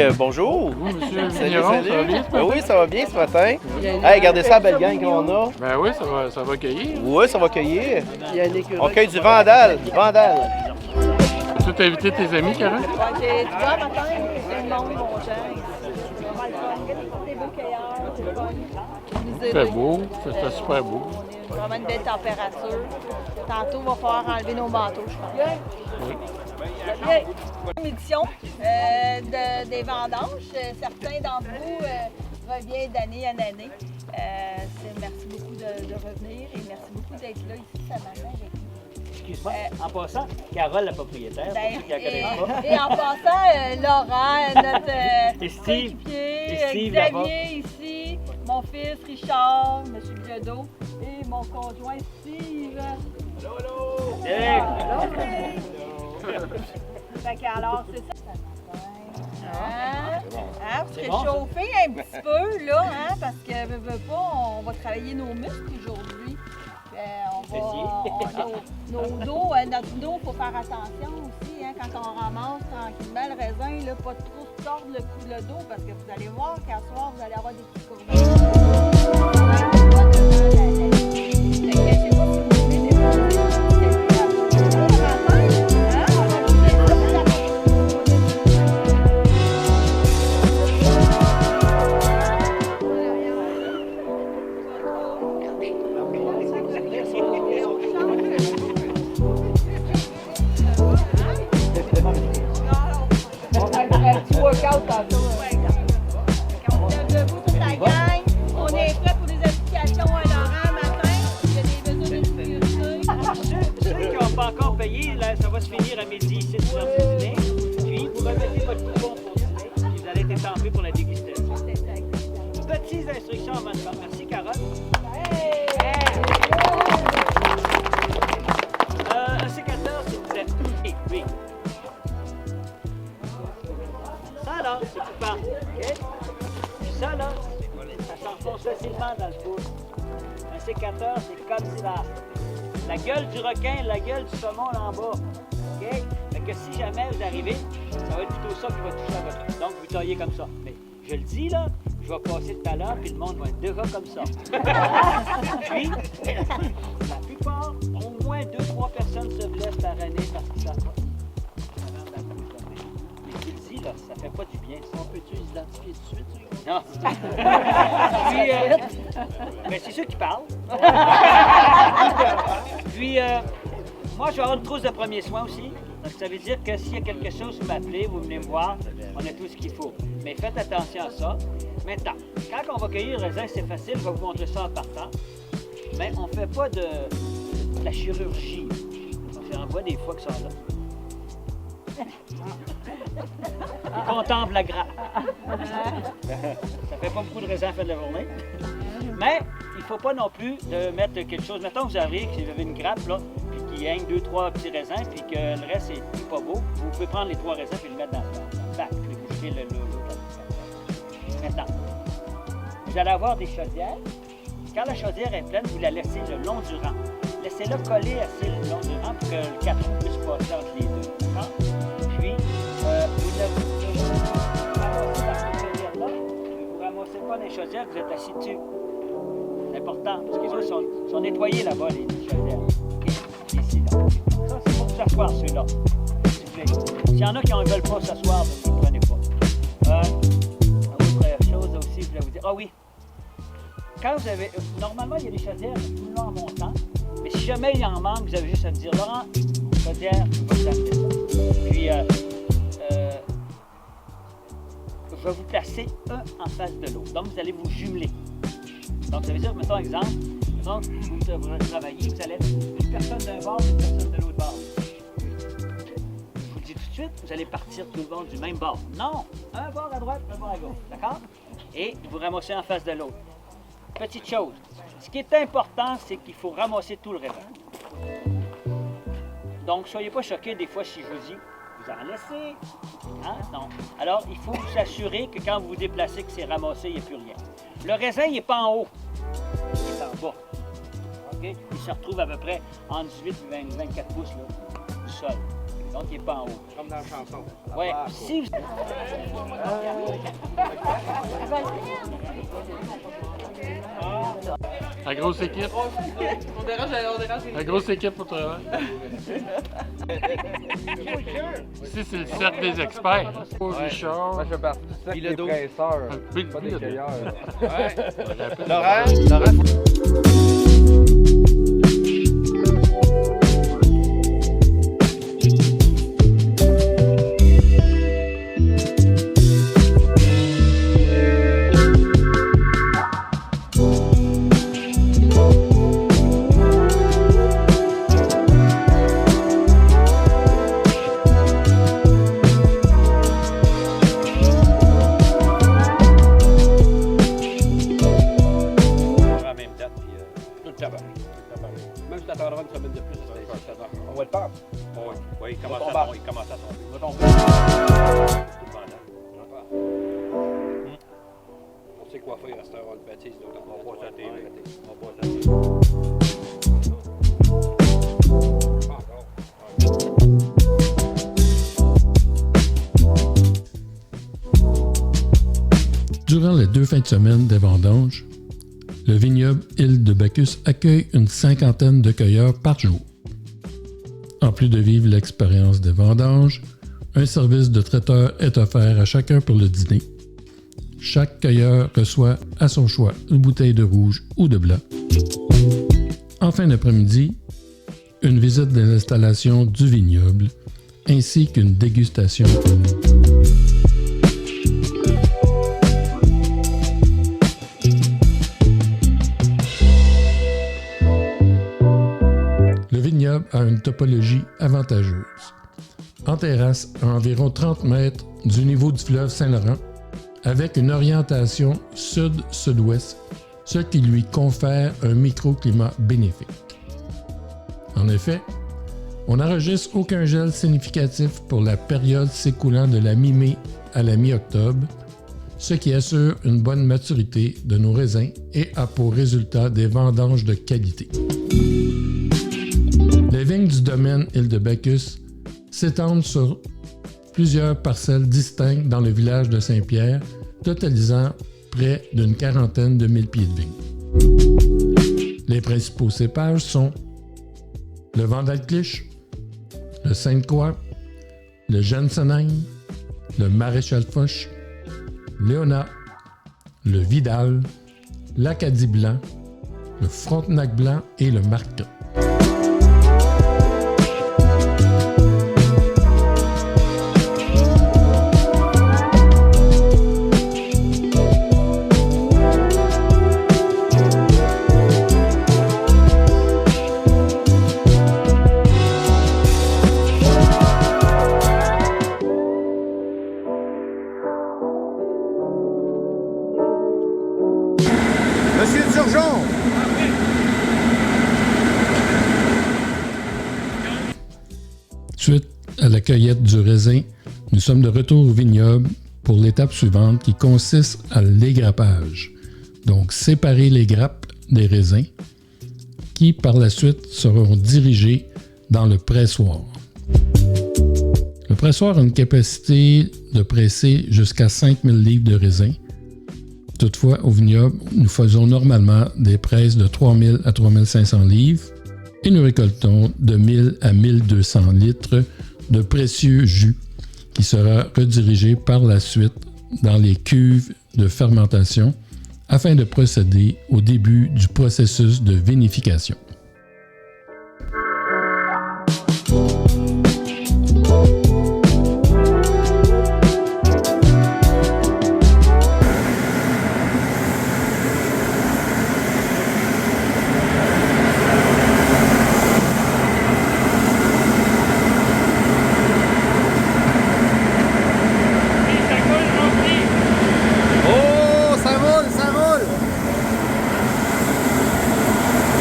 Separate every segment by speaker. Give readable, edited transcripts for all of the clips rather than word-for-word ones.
Speaker 1: Bonjour.
Speaker 2: Bonjour, monsieur
Speaker 1: Salut,
Speaker 2: Vigneron,
Speaker 1: salut.
Speaker 2: ça va bien ce matin?
Speaker 1: Oui, ça va bien ce matin. Hey, regardez ça, la belle gang qu'on a.
Speaker 2: Ben oui, ça va cueillir.
Speaker 1: Oui, ça va cueillir. On cueille du Vandal.
Speaker 2: Tu t'as invité tes amis, Karen?
Speaker 3: J'ai du bon matin, c'est le monde, mon gène. Des beaux cueilleurs, c'est le fun.
Speaker 2: Il fait beau, c'est super beau.
Speaker 3: On est vraiment une belle température. Tantôt, il va falloir enlever nos manteaux, je pense.
Speaker 2: Oui.
Speaker 3: Une édition des vendanges. Certains d'entre vous reviennent d'année en année. Merci beaucoup de revenir et merci beaucoup d'être là ici ce matin avec nous.
Speaker 4: Excuse-moi, en passant, Carole, la propriétaire, pour ceux qui la connaissent pas.
Speaker 3: Et en passant, Laurent, notre
Speaker 4: Et Steve.
Speaker 3: coéquipier,
Speaker 4: Et Steve,
Speaker 3: Xavier ici, mon fils Richard, M. Biodot et mon conjoint Steve.
Speaker 4: Hey!
Speaker 3: Fait que alors, c'est ça. Vous
Speaker 4: C'est
Speaker 3: serez
Speaker 4: bon, ça?
Speaker 3: chauffé un petit peu, là, parce que, veux pas, on va travailler nos muscles aujourd'hui. Nos dos, notre dos, il faut faire attention aussi, quand on ramasse tranquillement le raisin, là, pas trop se tordre le dos, parce que vous allez voir qu'à soir, vous allez avoir des petits courbes. Debout toute la gang, on est prêt pour les applications à Laurent matin. Il y a des besoins de sécurité.
Speaker 4: Ceux qui n'ont pas encore payé, là, ça va se finir à midi ici sur le dîner. Puis, vous remettez votre coupon pour dîner, puis vous allez être étampé pour la dégustation. Petites instructions avant de faire. Merci, Carole. Un sécateur, s'il vous plaît. Oui. Ça, là, c'est coupant. OK? Puis ça, là, ça s'enfonce facilement dans le pouce. Un sécateur, c'est comme ça. La gueule du requin, la gueule du saumon là en bas. OK? Fait que si jamais vous arrivez, ça va être plutôt ça qui va toucher à votre. Donc, vous taillez comme ça. Mais je le dis, là, je vais passer tout à l'heure, puis le monde va être déjà comme ça. Puis, la plupart, au moins 2-3 personnes se blessent par année parce qu'ils savent pas. Mais tu le dis, là, ça fait pas du bien. On peut-tu s'identifier tout de suite? Non. Puis, ben, c'est ceux qui parlent. Puis, moi, je vais avoir une trousse de premiers soins aussi. Donc, ça veut dire que s'il y a quelque chose, vous m'appelez, vous venez me voir, on a tout ce qu'il faut. Mais faites attention à ça. Maintenant, quand on va cueillir le raisin, c'est facile, je vais vous montrer ça en partant. Mais on ne fait pas de la chirurgie. J'en vois des fois qui sont là. Ils contemplent la grappe. Ça fait pas beaucoup de raisins à faire de la journée. Mais il ne faut pas non plus de mettre quelque chose. Mettons que vous avez une grappe, là, puis qu'il y a 2-3 petits raisins, puis que le reste est pas beau. Vous pouvez prendre les 3 raisins et le mettre dans le bac, puis vous jetez l'autre. Maintenant, vous allez avoir des chaudières. Quand la chaudière est pleine, vous la laissez le long du rang. Laissez-la coller assez le long du rang pour que le 4 roues puisse passer entre les deux. D'accord? Puis, vous ramassez dans cette chaudière-là, vous ne ramassez pas les chaudières que vous êtes assis dessus. C'est important, parce que les autres sont nettoyés là-bas, les chaudières. Okay? Ici, là. Ça, c'est pour vous asseoir, ceux-là. S'il vous plaît. S'il y en a qui ne veulent pas s'asseoir, vous ne prenez pas. Autre chose aussi, je voulais vous dire. Ah oui! Quand vous avez. Normalement, il y a des chaudières tout le long en montant. Mais si jamais il en manque, vous avez juste à me dire Laurent, chaudière, je vais vous amener ça. Puis, je vais vous placer un en face de l'autre. Donc, vous allez vous jumeler. Donc, ça veut dire, mettons exemple, donc, vous travaillez, vous allez être une personne d'un bord, une personne de l'autre bord. Je vous dis tout de suite, vous allez partir tout le monde du même bord. Non! Un bord à droite, un bord à gauche. D'accord? Et vous ramassez en face de l'autre. Petite chose, ce qui est important, c'est qu'il faut ramasser tout le raisin. Donc, soyez pas choqués des fois si je vous dis, vous en laissez. Hein? Non. Alors, il faut vous assurer que quand vous vous déplacez, que c'est ramassé, il n'y a plus rien. Le raisin, il n'est pas en haut, il est en bas. Okay? Il se retrouve à peu près entre 18 et 24 pouces là, du sol. Donc, il n'est pas en haut.
Speaker 1: Comme dans la chanson.
Speaker 4: Oui. Si vous...
Speaker 2: La grosse équipe.
Speaker 5: On dérange.
Speaker 2: La grosse équipe pour travailler. Ici, c'est le cercle des experts. Richard.
Speaker 6: Moi, je fais partie du cercle des presseurs, pas des cueilleurs.
Speaker 1: Laurent.
Speaker 7: Même si tu attendras une semaine de plus, ça va.
Speaker 6: On va le faire.
Speaker 7: Oui, il commence à tomber.
Speaker 6: On va tomber.
Speaker 7: Tout le monde. On sait quoi faire à cette heure, on le baptise. On va passer à la TV. On va passer à la TV. Pas encore.
Speaker 8: Durant les 2 fins de semaine des vendanges, le vignoble Île de Bacchus accueille une 50aine de cueilleurs par jour. En plus de vivre l'expérience des vendanges, un service de traiteur est offert à chacun pour le dîner. Chaque cueilleur reçoit à son choix une bouteille de rouge ou de blanc. En fin d'après-midi, une visite des installations du vignoble ainsi qu'une dégustation. Le vignoble a une topologie avantageuse. En terrasse, à environ 30 mètres du niveau du fleuve Saint-Laurent, avec une orientation sud-sud-ouest, ce qui lui confère un microclimat bénéfique. En effet, on n'enregistre aucun gel significatif pour la période s'écoulant de la mi-mai à la mi-octobre, ce qui assure une bonne maturité de nos raisins et a pour résultat des vendanges de qualité. Les vignes du domaine Île de Bacchus s'étendent sur plusieurs parcelles distinctes dans le village de Saint-Pierre, totalisant près d'une 40aine de 1000 pieds de vigne. Les principaux cépages sont le Vandalclich, le Sainte-Croix, le Jansenheim, le Maréchal Foch, Léonard, le Vidal, l'Acadie blanc, le Frontenac blanc et le Marquand.
Speaker 1: Monsieur Turgeon!
Speaker 8: Suite à la cueillette du raisin, nous sommes de retour au vignoble pour l'étape suivante qui consiste à l'égrappage. Donc, séparer les grappes des raisins qui, par la suite, seront dirigés dans le pressoir. Le pressoir a une capacité de presser jusqu'à 5000 livres de raisin. Toutefois, au vignoble, nous faisons normalement des presses de 3000 à 3500 livres et nous récoltons de 1000 à 1200 litres de précieux jus qui sera redirigé par la suite dans les cuves de fermentation afin de procéder au début du processus de vinification.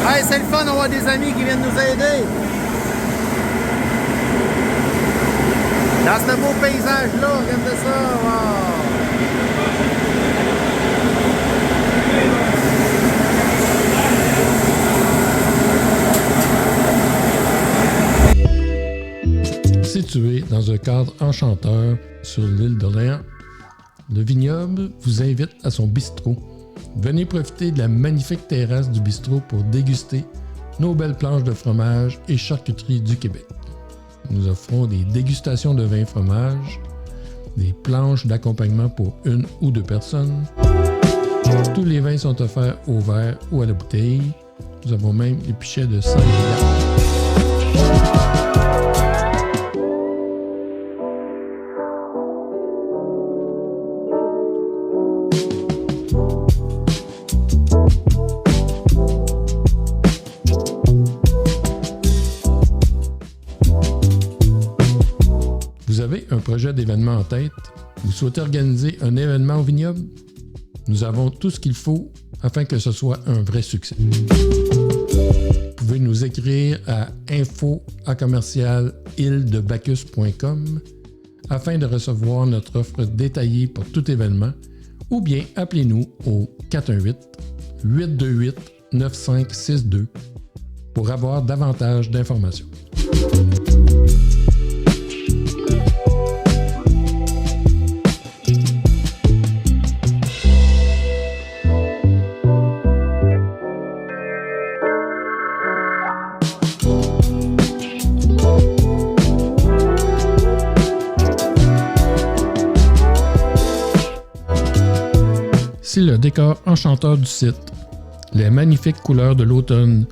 Speaker 1: Hey, c'est le fun d'avoir des amis qui viennent nous aider. Dans ce beau paysage-là, regardez ça.
Speaker 8: Wow. Situé dans un cadre enchanteur sur l'île d'Orléans, le vignoble vous invite à son bistrot. Venez profiter de la magnifique terrasse du bistrot pour déguster nos belles planches de fromage et charcuterie du Québec. Nous offrons des dégustations de vins fromage, des planches d'accompagnement pour 1 ou 2 personnes. Tous les vins sont offerts au verre ou à la bouteille. Nous avons même des pichets de 5 Vous avez un projet d'événement en tête? Vous souhaitez organiser un événement au vignoble? Nous avons tout ce qu'il faut afin que ce soit un vrai succès. Vous pouvez nous écrire à info@îledebacchus.com afin de recevoir notre offre détaillée pour tout événement ou bien appelez-nous au 418-828-9562 pour avoir davantage d'informations. Si le décor enchanteur du site, les magnifiques couleurs de l'automne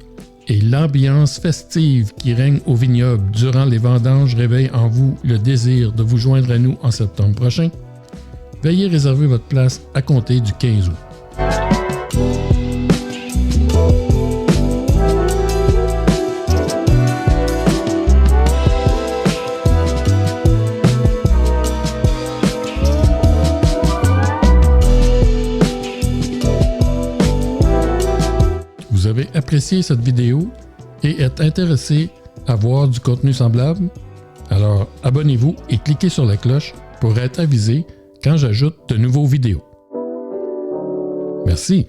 Speaker 8: et l'ambiance festive qui règne au vignoble durant les vendanges réveillent en vous le désir de vous joindre à nous en septembre prochain, veuillez réserver votre place à compter du 15 août. Vous avez apprécié cette vidéo et êtes intéressé à voir du contenu semblable? Alors abonnez-vous et cliquez sur la cloche pour être avisé quand j'ajoute de nouveaux vidéos. Merci.